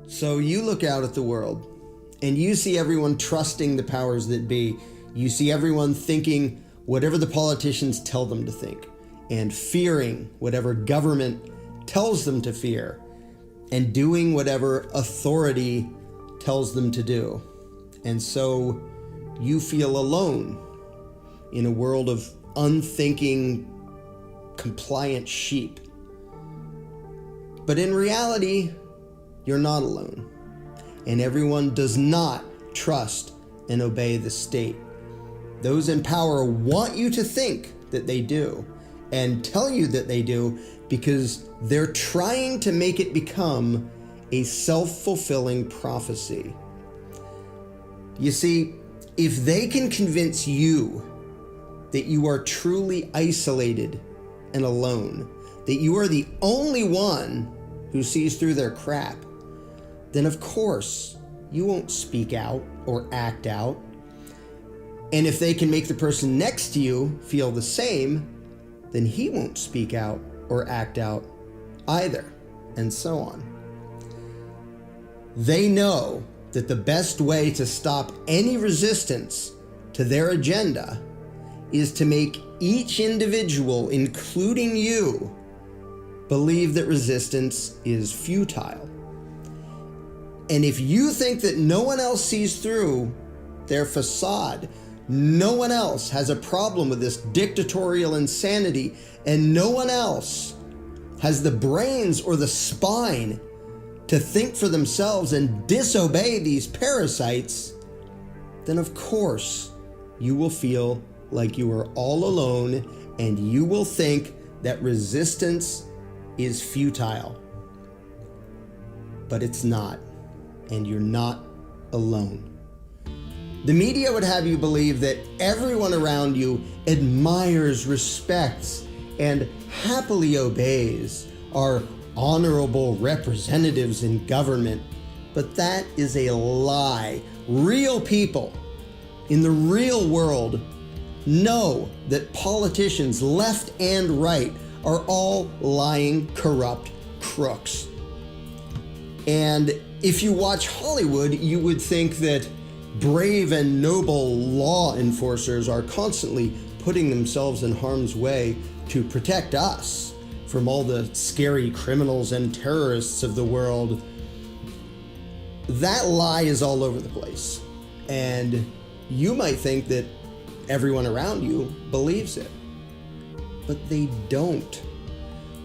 So you look out at the world and you see everyone trusting the powers that be. You see everyone thinking whatever the politicians tell them to think and fearing whatever government tells them to fear and doing whatever authority tells them to do. And so you feel alone in a world of unthinking, compliant sheep. But in reality, you're not alone. And everyone does not trust and obey the state. Those in power want you to think that they do and tell you that they do because they're trying to make it become a self-fulfilling prophecy. You see, if they can convince you that you are truly isolated and alone, that you are the only one who sees through their crap, then of course you won't speak out or act out. And if they can make the person next to you feel the same, then he won't speak out or act out either, and so on. They know that the best way to stop any resistance to their agenda is to make each individual, including you, believe that resistance is futile. And if you think that no one else sees through their facade, no one else has a problem with this dictatorial insanity, and no one else has the brains or the spine to think for themselves and disobey these parasites, then of course you will feel like you are all alone and you will think that resistance is futile. But it's not, and you're not alone. The media would have you believe that everyone around you admires, respects, and happily obeys our honorable representatives in government. But that is a lie. Real people in the real world know that politicians, left and right, are all lying, corrupt crooks. And if you watch Hollywood, you would think that brave and noble law enforcers are constantly putting themselves in harm's way to protect us from all the scary criminals and terrorists of the world. That lie is all over the place. And you might think that everyone around you believes it, but they don't.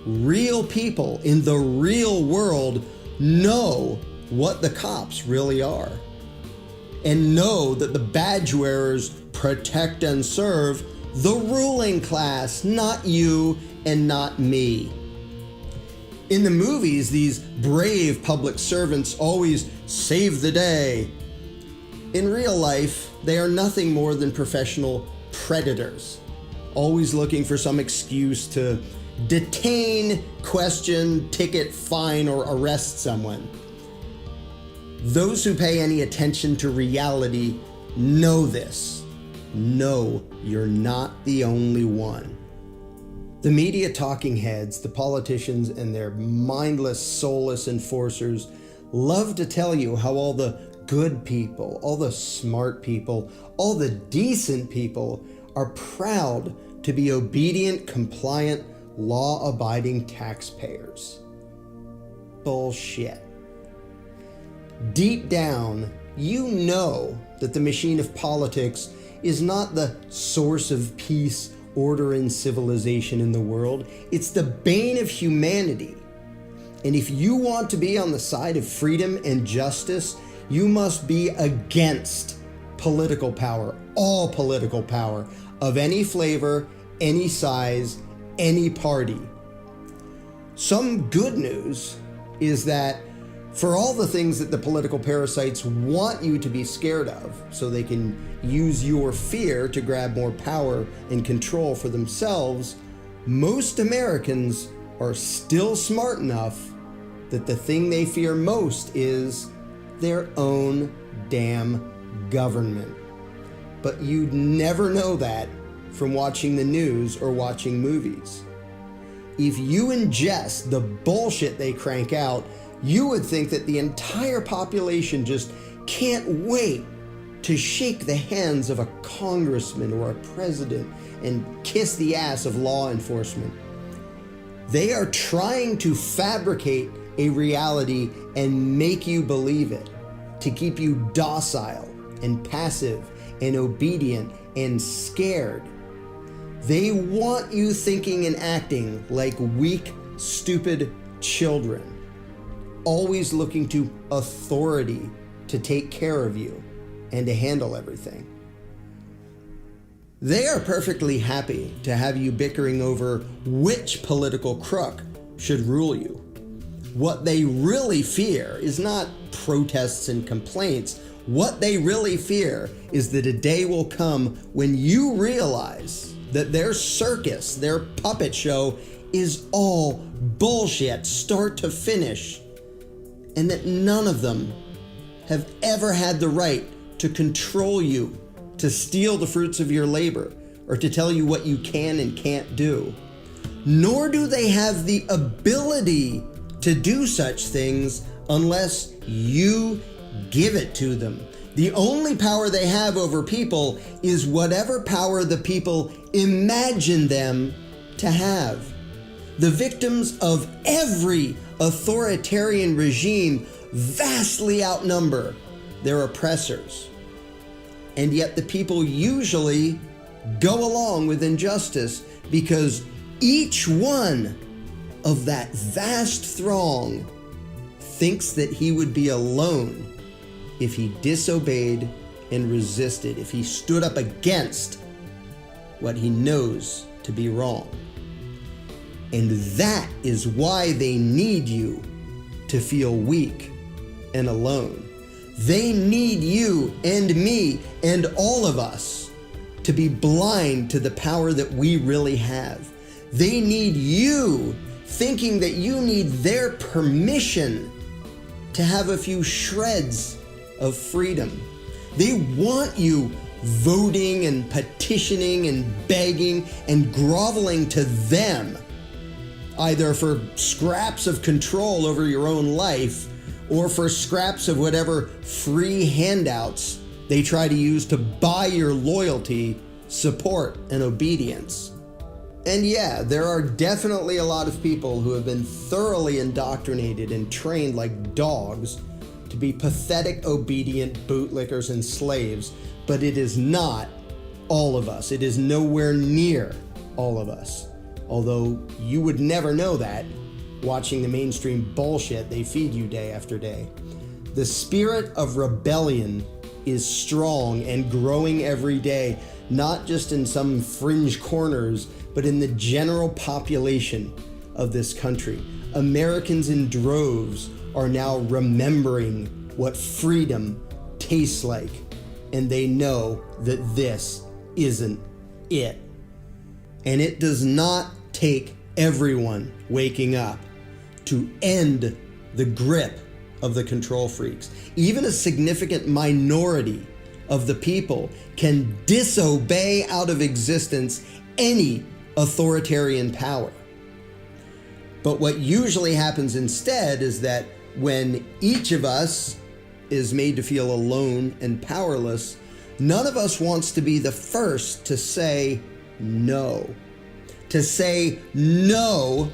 Real people in the real world know what the cops really are and know that the badge wearers protect and serve the ruling class, not you and not me. In the movies, these brave public servants always save the day. In real life, they are nothing more than professional predators, always looking for some excuse to detain, question, ticket, fine, or arrest someone. Those who pay any attention to reality know this. No, you're not the only one. The media talking heads, the politicians, and their mindless, soulless enforcers love to tell you how all the good people, all the smart people, all the decent people are proud to be obedient, compliant, law-abiding taxpayers. Bullshit. Deep down, you know that the machine of politics is not the source of peace, order, and civilization in the world. It's the bane of humanity. And if you want to be on the side of freedom and justice, you must be against political power, all political power, of any flavor, any size, any party. Some good news is that for all the things that the political parasites want you to be scared of, so they can use your fear to grab more power and control for themselves, most Americans are still smart enough that the thing they fear most is their own damn government. But you'd never know that from watching the news or watching movies. If you ingest the bullshit they crank out, you would think that the entire population just can't wait to shake the hands of a congressman or a president and kiss the ass of law enforcement. They are trying to fabricate a reality and make you believe it, to keep you docile and passive and obedient and scared. They want you thinking and acting like weak, stupid children, always looking to authority to take care of you and to handle everything. They are perfectly happy to have you bickering over which political crook should rule you. What they really fear is not protests and complaints. What they really fear is that a day will come when you realize that their circus, their puppet show, is all bullshit, start to finish, and that none of them have ever had the right to control you, to steal the fruits of your labor, or to tell you what you can and can't do. Nor do they have the ability to do such things unless you give it to them. The only power they have over people is whatever power the people imagine them to have. The victims of every authoritarian regime vastly outnumber their oppressors. And yet the people usually go along with injustice because each one of that vast throng thinks that he would be alone if he disobeyed and resisted, if he stood up against what he knows to be wrong. And that is why they need you to feel weak and alone. They need you and me and all of us to be blind to the power that we really have. They need you thinking that you need their permission to have a few shreds of freedom. They want you voting and petitioning and begging and groveling to them, either for scraps of control over your own life or for scraps of whatever free handouts they try to use to buy your loyalty, support, and obedience. And yeah, there are definitely a lot of people who have been thoroughly indoctrinated and trained like dogs to be pathetic, obedient bootlickers and slaves, but it is not all of us. It is nowhere near all of us. Although you would never know that watching the mainstream bullshit they feed you day after day. The spirit of rebellion is strong and growing every day, not just in some fringe corners, but in the general population of this country. Americans in droves are now remembering what freedom tastes like, and they know that this isn't it. And it does not take everyone waking up to end the grip of the control freaks. Even a significant minority of the people can disobey out of existence any authoritarian power. But what usually happens instead is that when each of us is made to feel alone and powerless, none of us wants to be the first to say no. To say no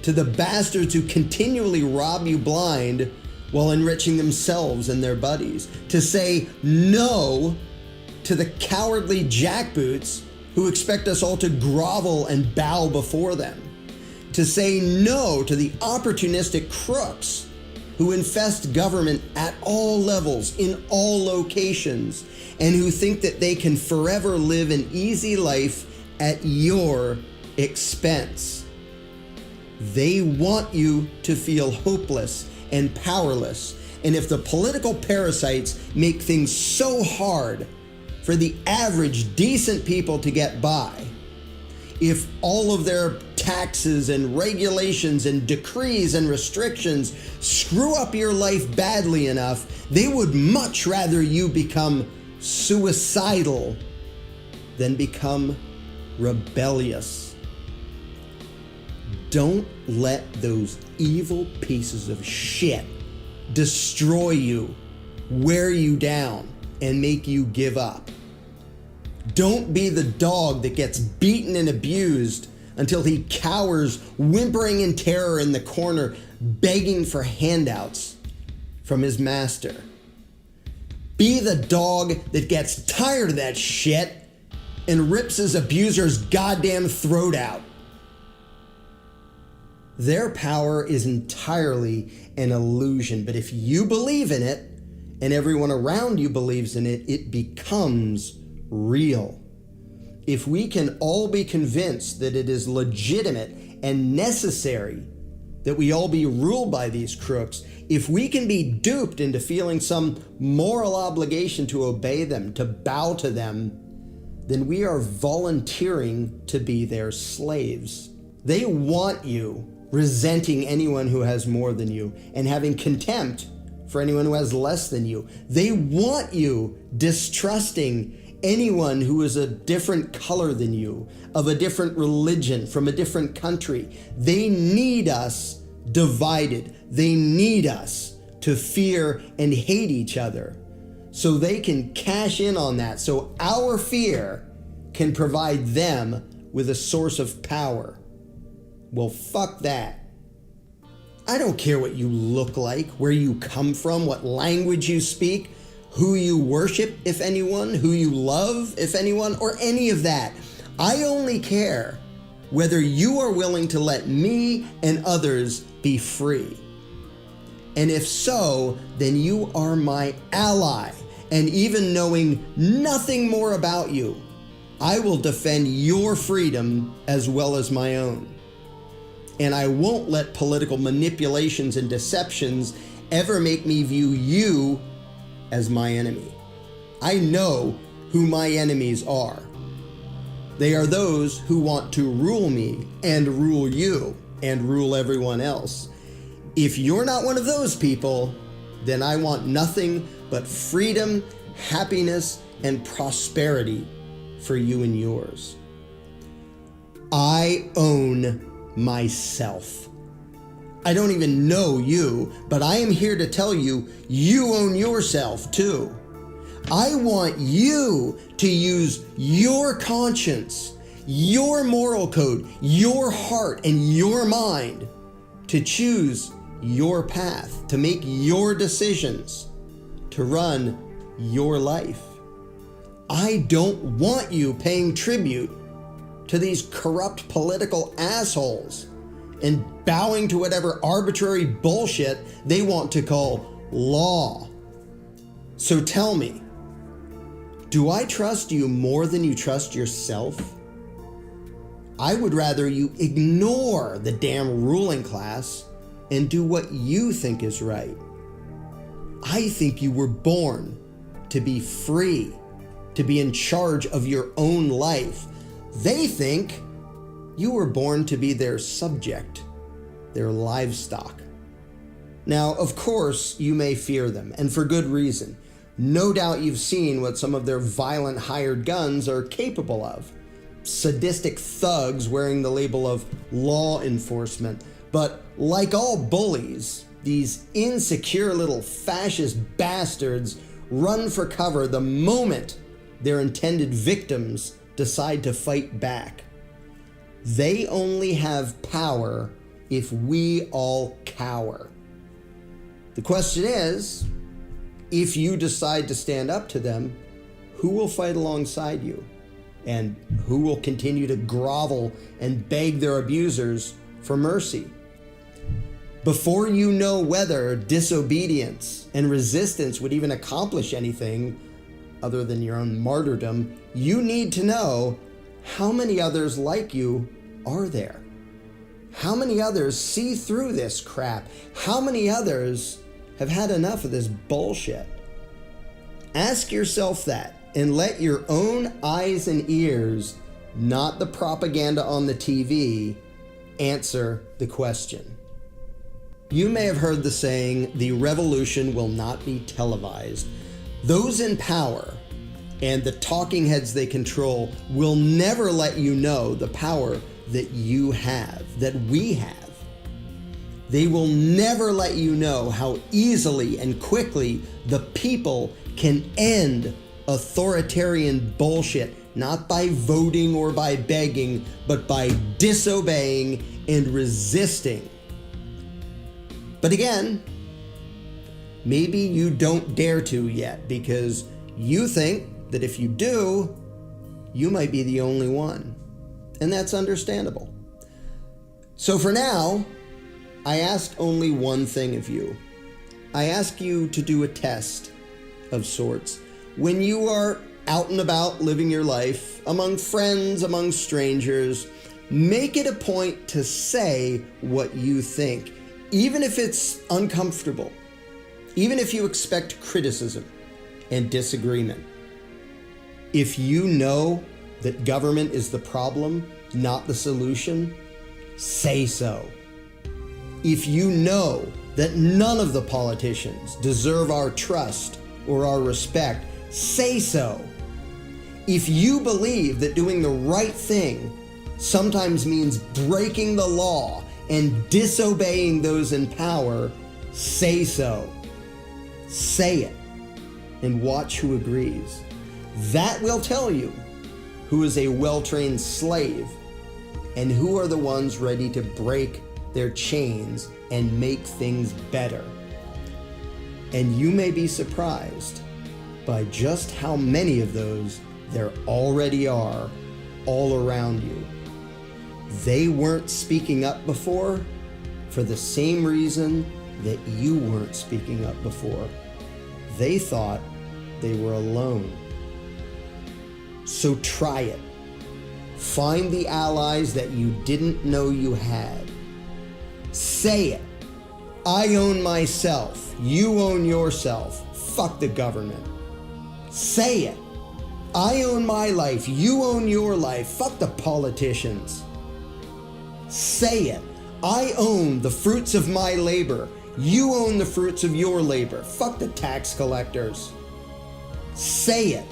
to the bastards who continually rob you blind while enriching themselves and their buddies. To say no to the cowardly jackboots who expect us all to grovel and bow before them. To say no to the opportunistic crooks who infest government at all levels, in all locations, and who think that they can forever live an easy life at your expense. They want you to feel hopeless and powerless. And if the political parasites make things so hard for the average decent people to get by, if all of their taxes and regulations and decrees and restrictions screw up your life badly enough, they would much rather you become suicidal than become rebellious. Don't let those evil pieces of shit destroy you, wear you down, and make you give up. Don't be the dog that gets beaten and abused until he cowers, whimpering in terror in the corner, begging for handouts from his master. Be the dog that gets tired of that shit and rips his abuser's goddamn throat out. Their power is entirely an illusion, but if you believe in it and everyone around you believes in it, it becomes real. If we can all be convinced that it is legitimate and necessary that we all be ruled by these crooks, if we can be duped into feeling some moral obligation to obey them, to bow to them, then we are volunteering to be their slaves. They want you resenting anyone who has more than you and having contempt for anyone who has less than you. They want you distrusting anyone who is a different color than you, of a different religion, from a different country. They need us divided. They need us to fear and hate each other so they can cash in on that, so our fear can provide them with a source of power. Well, fuck that. I don't care what you look like, where you come from, what language you speak, who you worship, if anyone, who you love, if anyone, or any of that. I only care whether you are willing to let me and others be free. And if so, then you are my ally. And even knowing nothing more about you, I will defend your freedom as well as my own. And I won't let political manipulations and deceptions ever make me view you as my enemy. I know who my enemies are. They are those who want to rule me and rule you and rule everyone else. If you're not one of those people, then I want nothing but freedom, happiness, and prosperity for you and yours. I own myself. I don't even know you, but I am here to tell you, you own yourself too. I want you to use your conscience, your moral code, your heart, and your mind to choose your path, to make your decisions, to run your life. I don't want you paying tribute to these corrupt political assholes and bowing to whatever arbitrary bullshit they want to call law. So tell me, do I trust you more than you trust yourself? I would rather you ignore the damn ruling class and do what you think is right. I think you were born to be free, to be in charge of your own life. They think you were born to be their subject, their livestock. Now, of course, you may fear them, and for good reason. No doubt you've seen what some of their violent hired guns are capable of. Sadistic thugs wearing the label of law enforcement. But like all bullies, these insecure little fascist bastards run for cover the moment their intended victims decide to fight back. They only have power if we all cower. The question is, if you decide to stand up to them, who will fight alongside you? And who will continue to grovel and beg their abusers for mercy? Before you know whether disobedience and resistance would even accomplish anything other than your own martyrdom, you need to know how many others like you are there. How many others see through this crap? How many others have had enough of this bullshit? Ask yourself that and let your own eyes and ears, not the propaganda on the TV, answer the question. You may have heard the saying, the revolution will not be televised. Those in power and the talking heads they control will never let you know the power that you have. that we have. They will never let you know how easily and quickly the people can end authoritarian bullshit, not by voting or by begging, but by disobeying and resisting. But again, maybe you don't dare to yet because you think that if you do, you might be the only one. And that's understandable. So for now, I ask only one thing of you. I ask you to do a test of sorts. When you are out and about living your life, among friends, among strangers, make it a point to say what you think, even if it's uncomfortable, even if you expect criticism and disagreement. If you know that government is the problem, not the solution, say so. If you know that none of the politicians deserve our trust or our respect, say so. If you believe that doing the right thing sometimes means breaking the law and disobeying those in power, say so. Say it and watch who agrees. That will tell you who is a well-trained slave and who are the ones ready to break their chains and make things better. And you may be surprised by just how many of those there already are all around you. They weren't speaking up before for the same reason that you weren't speaking up before. They thought they were alone. So try it. Find the allies that you didn't know you had. Say it. I own myself. You own yourself. Fuck the government. Say it. I own my life. You own your life. Fuck the politicians. Say it. I own the fruits of my labor. You own the fruits of your labor. Fuck the tax collectors. Say it.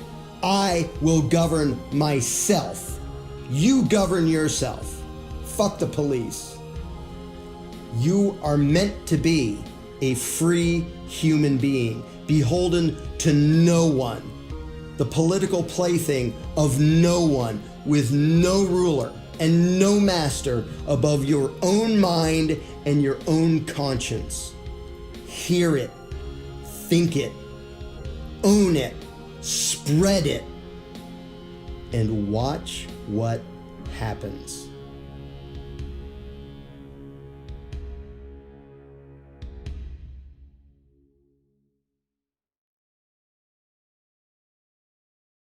I will govern myself. You govern yourself. Fuck the police. You are meant to be a free human being, beholden to no one, the political plaything of no one, with no ruler and no master above your own mind and your own conscience. Hear it, think it, own it, spread it, and watch what happens.